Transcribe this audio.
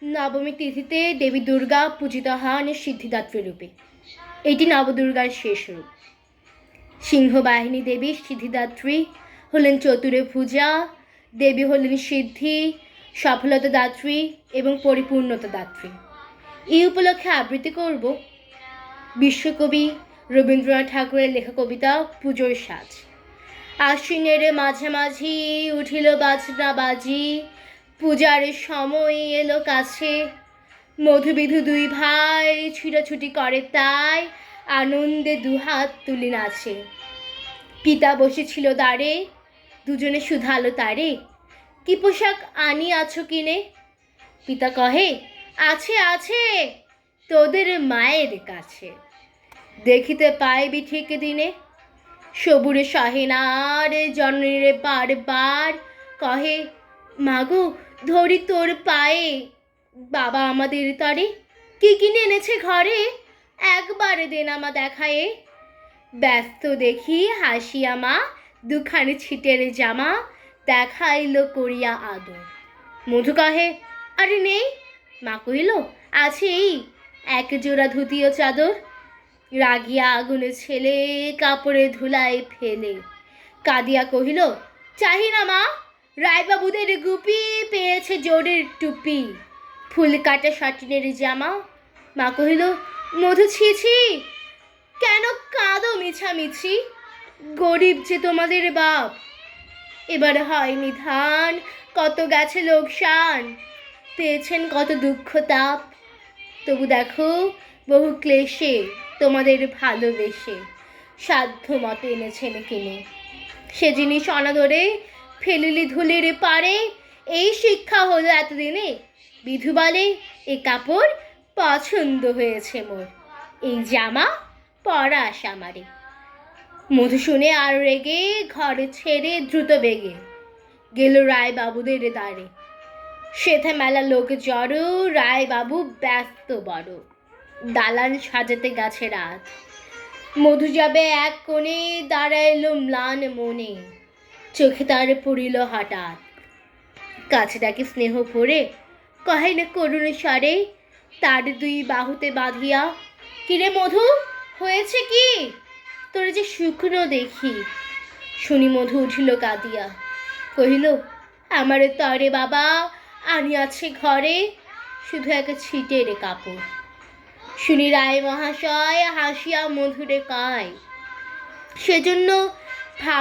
নবমী তিথিতে দেবী দুর্গা পূজিত হন সিদ্ধিদাত্রী রূপে। এটি নবদুর্গার শেষ রূপ। সিংহবাহিনী দেবী সিদ্ধিদাত্রী হলেন চতুর্ভুজা। দেবী হলেন সিদ্ধি, সফলতা দাত্রী এবং পরিপূর্ণতা দাত্রী। এই উপলক্ষে আবৃত্তি করব বিশ্বকবি রবীন্দ্রনাথ ঠাকুরের লেখা কবিতা পুজোর সাজ। আশ্বিনের মাঝামাঝি উঠিল বাজনা বাজি, পূজার সময় এলো কাছে। মধুবিধু দুই ভাই ছুটাছুটি করে তাই, আনন্দে দুহাত তুলি নাচে। পিতা বসেছিল দ্বারে, দুজনে শুধালো তারে, কি পোশাক আনি আছো কিনে? পিতা কহে, আছে আছে তোদের মায়ের কাছে, দেখিতে পাইবি ঠিক দিনে। সবুরে সহেনার জননীরে বারবার কহে, মাগো ধরি তোর পায়ে, বাবা আমাদের তরে কি কিনে এনেছে ঘরে, একবারে দে না মা দেখায়ে। ব্যস্ত দেখি হাসিয়া মা দুখানি ছিটের জামা দেখাইল করিয়া আদর। মধু কহে, আরে নেই। মা কহিল, আছে এই এক জোড়া ধুতি ও চাদর। রাগিয়া আগুনে ছেলে কাপড়ে ধুলাই ফেলে কাঁদিয়া কহিল, চাহি না মা, রায়বাবুদের গুপি পেয়েছে জোরের টুপি, ফুল কাটা শাটিনের জামা। মা কহিল, মধু ছিছি, কেন কাঁদো মিছামিছি, গরিব যে তোমাদের বাপ। এবার হয়নি ধান, কত গেছে লোকসান, পেয়েছেন কত দুঃখ তাপ। তবু দেখো বহু ক্লেশে তোমাদের ভালোবেসে সাধ্য মতো এনেছেন কিনে। সে জিনিস অনাদরে ফেলিলি ধুলির পারে, এই শিক্ষা হলো এতদিনে। বিধু বলে, এ কাপড় পছন্দ হয়েছে মোর, এই জামা পরাস আমারে। মধু শুনে আর রেগে ঘর ছেড়ে দ্রুত বেগে গেল রায় বাবুদের দ্বারে। সেথা মেলা লোক জড়ো, রায় বাবু ব্যস্ত বড়, দালান সাজাতে গেছে রাত। মধু যাবে এক কোণে, দাঁড়াইল ম্লান মনে, চোখে তার পড়িল হঠাৎ। কাছে ডাকি স্নেহ ভরে, কহে না করুণ স্বরে তার দুই বাহুতে বাঁধিয়া, কিরে মধু হয়েছে কি, তোর যে শুকনো দেখি। শুনি মধু উঠিল কাঁদিয়া, কহিল, আমার তরে বাবা আনিয়াছে ঘরে শুধু এক ছিটের কাপড়। শুনি রায় মহাশয় হাসিয়া মধুরে কয়, সেজন্য ভাব